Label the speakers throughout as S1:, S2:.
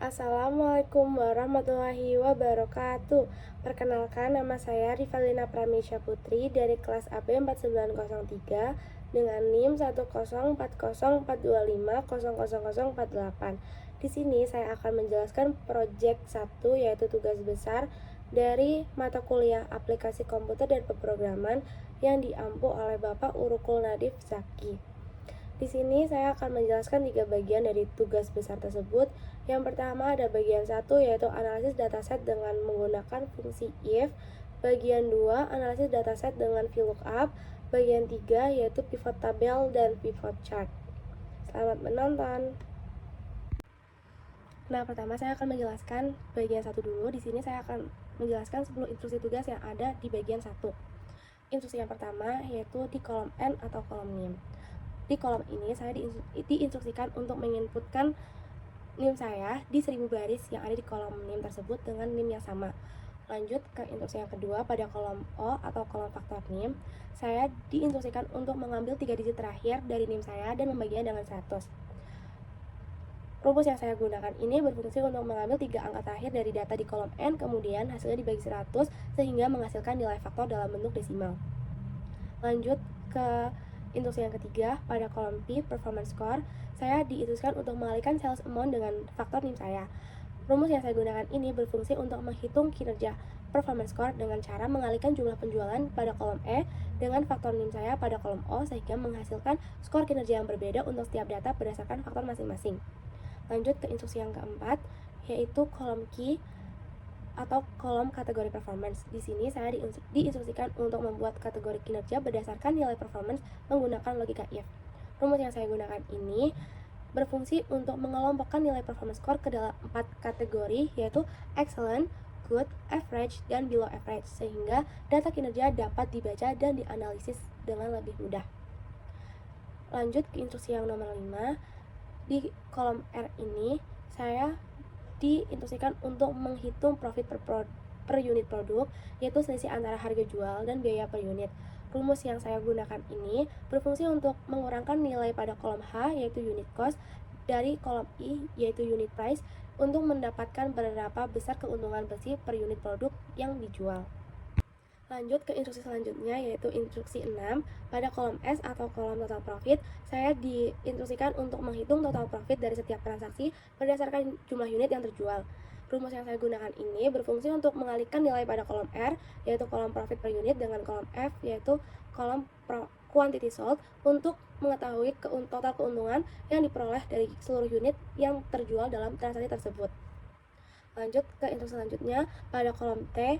S1: Assalamualaikum warahmatullahi wabarakatuh. Perkenalkan, nama saya Rivalina Pramesya Putri dari kelas AB 4903 dengan NIM 1040425000048. Di sini saya akan menjelaskan proyek 1, yaitu tugas besar dari mata kuliah Aplikasi Komputer dan Pemrograman yang diampu oleh Bapak Urukul Nadif Zaki. Di sini saya akan menjelaskan 3 bagian dari tugas besar tersebut. Yang pertama ada bagian 1, yaitu analisis dataset dengan menggunakan fungsi if. Bagian 2, analisis dataset dengan VLOOKUP. Bagian 3, yaitu pivot tabel dan pivot chart. Selamat menonton. Nah, pertama saya akan menjelaskan bagian 1 dulu. Di sini saya akan menjelaskan 10 instruksi tugas yang ada di bagian 1. Instruksi yang pertama yaitu di kolom N atau kolom NIM. Di kolom ini saya diinstruksikan untuk menginputkan NIM saya di 1000 baris yang ada di kolom NIM tersebut dengan NIM yang sama. Lanjut ke instruksi yang kedua, pada kolom O atau kolom faktor NIM, saya diinstruksikan untuk mengambil 3 digit terakhir dari NIM saya dan membaginya dengan 100. Rumus yang saya gunakan ini berfungsi untuk mengambil 3 angka terakhir dari data di kolom N, kemudian hasilnya dibagi 100 sehingga menghasilkan nilai faktor dalam bentuk desimal. Lanjut ke instruksi yang ketiga, pada kolom P, performance score, saya diinstruksikan untuk mengalihkan sales amount dengan faktor NIM saya. Rumus yang saya gunakan ini berfungsi untuk menghitung kinerja performance score dengan cara mengalihkan jumlah penjualan pada kolom E dengan faktor NIM saya pada kolom O sehingga menghasilkan skor kinerja yang berbeda untuk setiap data berdasarkan faktor masing-masing. Lanjut ke instruksi yang keempat, yaitu kolom Q atau kolom kategori performance. Di sini saya diinstruksikan untuk membuat kategori kinerja berdasarkan nilai performance menggunakan logika if. Rumus yang saya gunakan ini berfungsi untuk mengelompokkan nilai performance score ke dalam 4 kategori, yaitu excellent, good, average, dan below average, sehingga data kinerja dapat dibaca dan dianalisis dengan lebih mudah. Lanjut ke instruksi yang nomor 5. Di kolom R ini saya diinstruksikan untuk menghitung profit per unit produk, yaitu selisih antara harga jual dan biaya per unit. Rumus yang saya gunakan ini berfungsi untuk mengurangkan nilai pada kolom H, yaitu unit cost, dari kolom I, yaitu unit price, untuk mendapatkan berapa besar keuntungan bersih per unit produk yang dijual. Lanjut ke instruksi selanjutnya, yaitu instruksi 6. Pada kolom S atau kolom total profit, saya diinstruksikan untuk menghitung total profit dari setiap transaksi berdasarkan jumlah unit yang terjual. Rumus yang saya gunakan ini berfungsi untuk mengalihkan nilai pada kolom R, yaitu kolom profit per unit, dengan kolom F, yaitu kolom quantity sold, untuk mengetahui total keuntungan yang diperoleh dari seluruh unit yang terjual dalam transaksi tersebut. Lanjut ke instruksi selanjutnya, pada kolom T,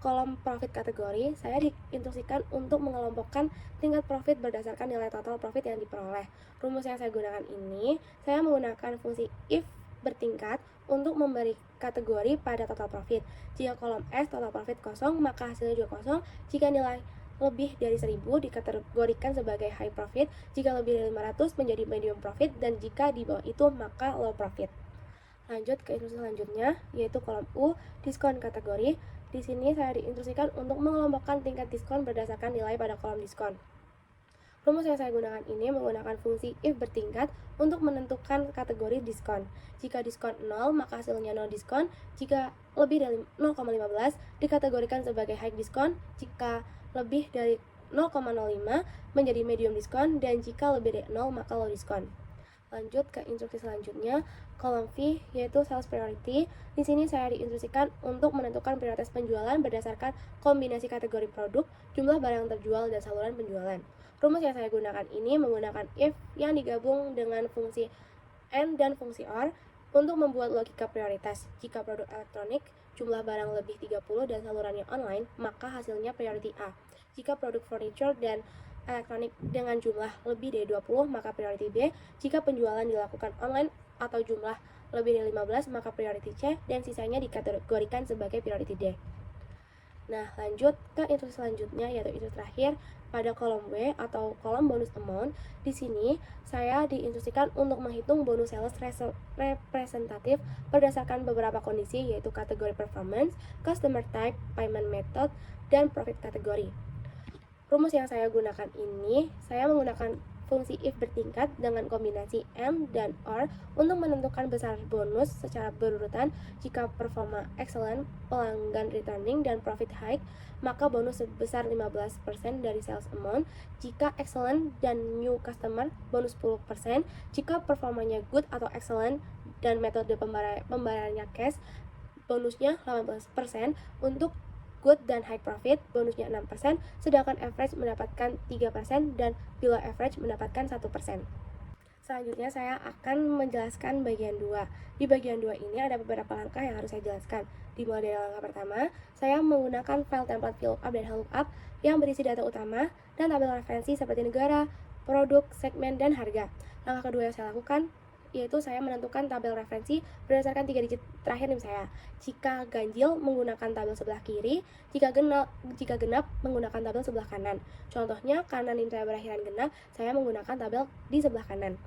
S1: kolom profit kategori, saya diinstruksikan untuk mengelompokkan tingkat profit berdasarkan nilai total profit yang diperoleh. Rumus yang saya gunakan ini, saya menggunakan fungsi if bertingkat untuk memberi kategori pada total profit. Jika kolom S total profit kosong, maka hasilnya juga kosong. Jika nilai lebih dari 1000 dikategorikan sebagai high profit, jika lebih dari 500 menjadi medium profit, dan jika di bawah itu maka low profit. Lanjut ke instruksi selanjutnya, yaitu kolom U, diskon kategori. Di sini saya diinstruksikan untuk mengelompokkan tingkat diskon berdasarkan nilai pada kolom diskon. Rumus yang saya gunakan ini menggunakan fungsi if bertingkat untuk menentukan kategori diskon. Jika diskon 0, maka hasilnya 0 diskon. Jika lebih dari 0,15 dikategorikan sebagai high diskon. Jika lebih dari 0,05 menjadi medium diskon, dan jika lebih dari 0 maka low diskon. Lanjut ke instruksi selanjutnya, kolom V, yaitu sales priority. Di sini saya diinstruksikan untuk menentukan prioritas penjualan berdasarkan kombinasi kategori produk, jumlah barang terjual, dan saluran penjualan. Rumus yang saya gunakan ini menggunakan if yang digabung dengan fungsi and dan fungsi or untuk membuat logika prioritas. Jika produk elektronik, jumlah barang lebih 30 dan salurannya online, maka hasilnya priority A. Jika produk furniture dan elektronik dengan jumlah lebih dari 20, maka priority B. Jika penjualan dilakukan online atau jumlah lebih dari 15, maka priority C, dan sisanya dikategorikan sebagai priority D. Nah, lanjut ke instruksi selanjutnya, yaitu instruksi terakhir pada kolom W atau kolom bonus amount. Di sini saya diinstruksikan untuk menghitung bonus sales representatif berdasarkan beberapa kondisi, yaitu kategori performance, customer type, payment method, dan profit kategori. Rumus yang saya gunakan ini, saya menggunakan fungsi if bertingkat dengan kombinasi and dan or untuk menentukan besar bonus secara berurutan. Jika performa excellent, pelanggan returning, dan profit high, maka bonus sebesar 15% dari sales amount. Jika excellent dan new customer, bonus 10%. Jika performanya good atau excellent dan metode pembayarannya cash, bonusnya 18%. Untuk good dan high profit, bonusnya 6%, sedangkan average mendapatkan 3% dan below average mendapatkan 1%. Selanjutnya saya akan menjelaskan bagian 2. Di bagian 2 ini ada beberapa langkah yang harus saya jelaskan. Dimulai dari langkah pertama, saya menggunakan file template VLOOKUP dan HLOOKUP yang berisi data utama dan tabel referensi seperti negara, produk, segmen, dan harga. Langkah kedua yang saya lakukan yaitu saya menentukan tabel referensi berdasarkan 3 digit terakhir NIM saya. Jika ganjil, menggunakan tabel sebelah kiri. Jika genap menggunakan tabel sebelah kanan. Contohnya, karena NIM saya berakhiran genap, saya menggunakan tabel di sebelah kanan.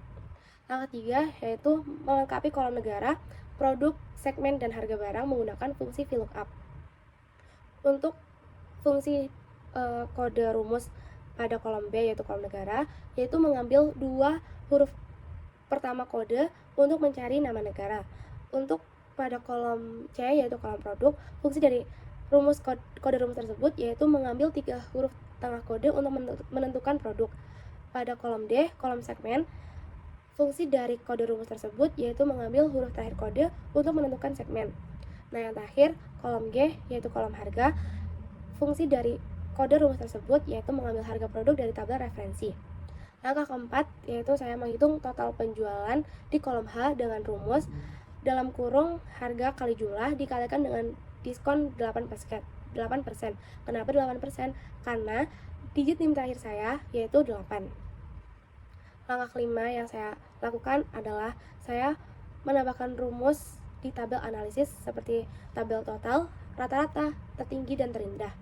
S1: Langkah 3 yaitu melengkapi kolom negara, produk, segmen, dan harga barang menggunakan fungsi VLOOKUP. Untuk fungsi kode rumus pada kolom B yaitu kolom negara, yaitu mengambil 2 huruf pertama kode untuk mencari nama negara. Untuk pada kolom C yaitu kolom produk, fungsi dari kode rumus tersebut yaitu mengambil 3 huruf tengah kode untuk menentukan produk. Pada kolom D, kolom segmen, fungsi dari kode rumus tersebut yaitu mengambil huruf terakhir kode untuk menentukan segmen. Nah, yang terakhir, kolom G yaitu kolom harga, fungsi dari kode rumus tersebut yaitu mengambil harga produk dari tabel referensi. Langkah keempat yaitu saya menghitung total penjualan di kolom H dengan rumus dalam kurung harga kali jumlah dikalikan dengan diskon 8%. Kenapa 8%? Karena digit NIM terakhir saya yaitu 8. Langkah kelima yang saya lakukan adalah saya menambahkan rumus di tabel analisis seperti tabel total, rata-rata, tertinggi, dan terendah.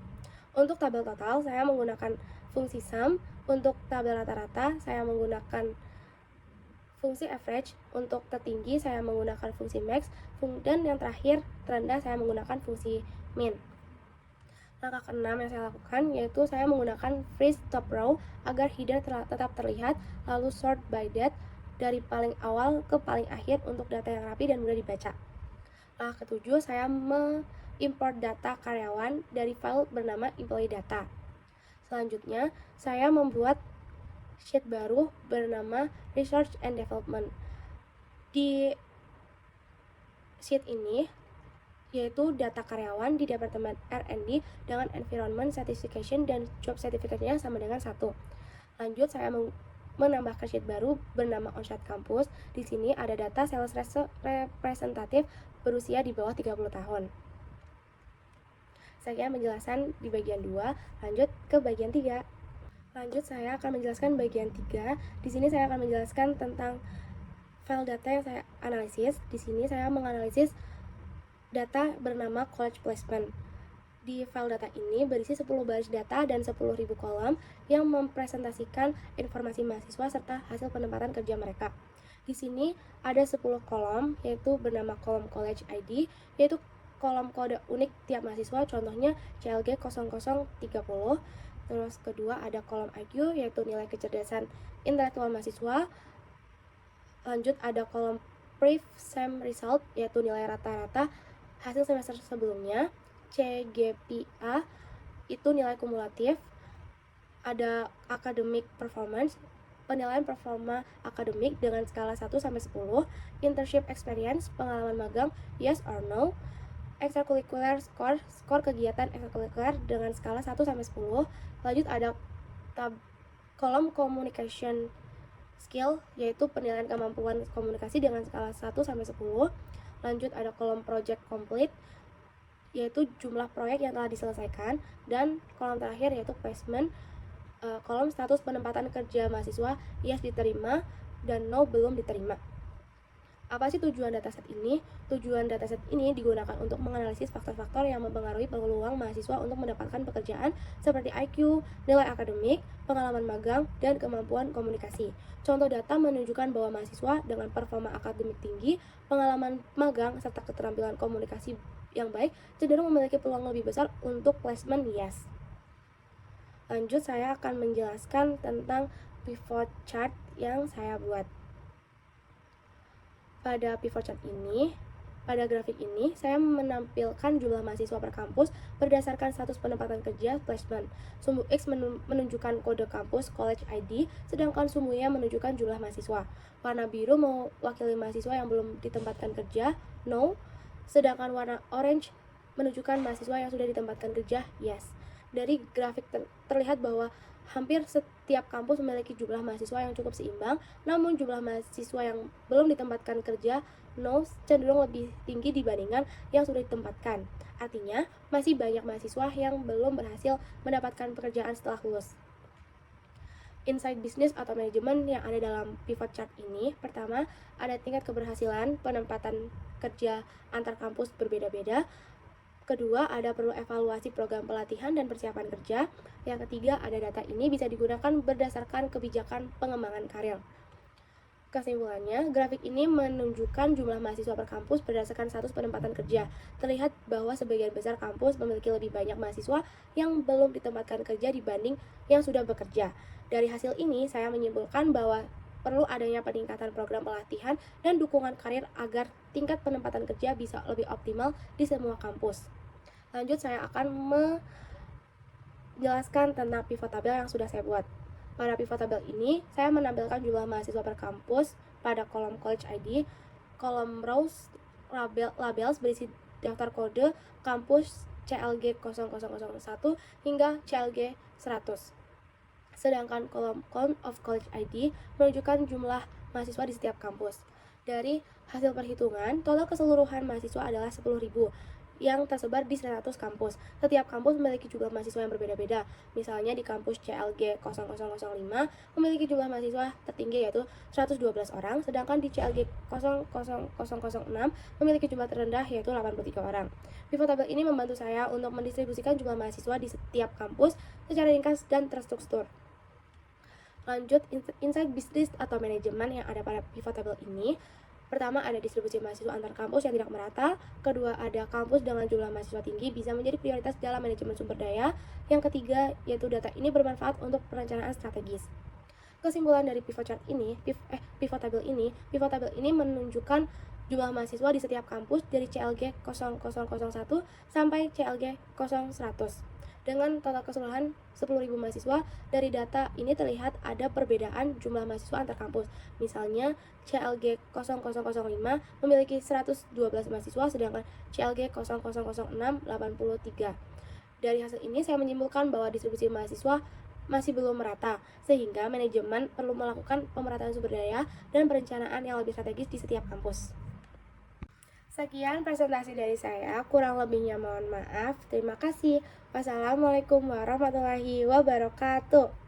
S1: Untuk tabel total saya menggunakan fungsi sum. Untuk tabel rata-rata saya menggunakan fungsi average. Untuk tertinggi saya menggunakan fungsi max, dan yang terakhir terendah saya menggunakan fungsi min. Langkah keenam yang saya lakukan yaitu saya menggunakan freeze top row agar header tetap terlihat, lalu sort by date dari paling awal ke paling akhir untuk data yang rapi dan mudah dibaca. Langkah ketujuh, saya mengimport data karyawan dari file bernama employee data. Selanjutnya, saya membuat sheet baru bernama Research and Development. Di sheet ini, yaitu data karyawan di Departemen R&D dengan Environment Certification dan Job Certificate-nya sama dengan 1. Lanjut, saya menambahkan sheet baru bernama Onsite Campus. Di sini ada data sales representatif berusia di bawah 30 tahun. Saya menjelaskan di bagian 2, lanjut ke bagian 3. Lanjut saya akan menjelaskan bagian 3. Di sini saya akan menjelaskan tentang file data yang saya analisis. Di sini saya menganalisis data bernama college placement. Di file data ini berisi 10 baris data dan 10.000 kolom yang mempresentasikan informasi mahasiswa serta hasil penempatan kerja mereka. Di sini ada 10 kolom yaitu bernama kolom college ID, yaitu kolom kode unik tiap mahasiswa, contohnya CLG 0030. Terus kedua ada kolom IQ yaitu nilai kecerdasan intelektual mahasiswa. Lanjut ada kolom brief SEM result yaitu nilai rata-rata hasil semester sebelumnya. CGPA itu nilai kumulatif. Ada academic performance, penilaian performa akademik dengan skala 1 sampai 10. Internship experience, pengalaman magang, yes or no. Extracurricular score, skor kegiatan ekstrakurikuler dengan skala 1 sampai 10. Lanjut ada kolom communication skill yaitu penilaian kemampuan komunikasi dengan skala 1 sampai 10. Lanjut ada kolom project complete yaitu jumlah proyek yang telah diselesaikan, dan kolom terakhir yaitu placement, kolom status penempatan kerja mahasiswa, yes diterima dan no belum diterima. Apa sih tujuan dataset ini? Tujuan dataset ini digunakan untuk menganalisis faktor-faktor yang mempengaruhi peluang mahasiswa untuk mendapatkan pekerjaan seperti IQ, nilai akademik, pengalaman magang, dan kemampuan komunikasi. Contoh data menunjukkan bahwa mahasiswa dengan performa akademik tinggi, pengalaman magang, serta keterampilan komunikasi yang baik cenderung memiliki peluang lebih besar untuk placement yes. Lanjut saya akan menjelaskan tentang pivot chart yang saya buat. Pada pivot chart ini, pada grafik ini, saya menampilkan jumlah mahasiswa per kampus berdasarkan status penempatan kerja placement. Sumbu X menunjukkan kode kampus college ID, sedangkan sumbu Y menunjukkan jumlah mahasiswa. Warna biru mewakili mahasiswa yang belum ditempatkan kerja, no, sedangkan warna orange menunjukkan mahasiswa yang sudah ditempatkan kerja, yes. Dari grafik terlihat bahwa hampir setiap kampus memiliki jumlah mahasiswa yang cukup seimbang, namun jumlah mahasiswa yang belum ditempatkan kerja, no, cenderung lebih tinggi dibandingkan yang sudah ditempatkan. Artinya, masih banyak mahasiswa yang belum berhasil mendapatkan pekerjaan setelah lulus. Insight bisnis atau manajemen yang ada dalam pivot chart ini, pertama, ada tingkat keberhasilan penempatan kerja antar kampus berbeda-beda. Kedua, ada perlu evaluasi program pelatihan dan persiapan kerja. Yang ketiga, ada data ini bisa digunakan berdasarkan kebijakan pengembangan karir. Kesimpulannya, grafik ini menunjukkan jumlah mahasiswa per kampus berdasarkan status penempatan kerja. Terlihat bahwa sebagian besar kampus memiliki lebih banyak mahasiswa yang belum ditempatkan kerja dibanding yang sudah bekerja. Dari hasil ini, saya menyimpulkan bahwa perlu adanya peningkatan program pelatihan dan dukungan karir agar tingkat penempatan kerja bisa lebih optimal di semua kampus. Lanjut, saya akan menjelaskan tentang pivot table yang sudah saya buat. Pada pivot table ini, saya menampilkan jumlah mahasiswa per kampus pada kolom college ID, kolom rows labels berisi daftar kode kampus CLG 0001 hingga CLG 100. Sedangkan kolom count of college ID menunjukkan jumlah mahasiswa di setiap kampus. Dari hasil perhitungan, total keseluruhan mahasiswa adalah 10.000 yang tersebar di 100 kampus. Setiap kampus memiliki jumlah mahasiswa yang berbeda-beda. Misalnya di kampus CLG 0005 memiliki jumlah mahasiswa tertinggi yaitu 112 orang, sedangkan di CLG 00006 memiliki jumlah terendah yaitu 83 orang. Pivot table ini membantu saya untuk mendistribusikan jumlah mahasiswa di setiap kampus secara ringkas dan terstruktur. Lanjut, insight bisnis atau manajemen yang ada pada pivot table ini. Pertama, ada distribusi mahasiswa antar kampus yang tidak merata. Kedua, ada kampus dengan jumlah mahasiswa tinggi bisa menjadi prioritas dalam manajemen sumber daya. Yang ketiga, yaitu data ini bermanfaat untuk perencanaan strategis. Kesimpulan dari pivot chart ini, pivot table ini menunjukkan jumlah mahasiswa di setiap kampus dari CLG 0001 sampai CLG 0100. Dengan total keseluruhan 10.000 mahasiswa, dari data ini terlihat ada perbedaan jumlah mahasiswa antar kampus. Misalnya, CLG 0005 memiliki 112 mahasiswa, sedangkan CLG 0006 83. Dari hasil ini, saya menyimpulkan bahwa distribusi mahasiswa masih belum merata, sehingga manajemen perlu melakukan pemerataan sumber daya dan perencanaan yang lebih strategis di setiap kampus. Sekian presentasi dari saya, kurang lebihnya mohon maaf. Terima kasih. Wassalamualaikum warahmatullahi wabarakatuh.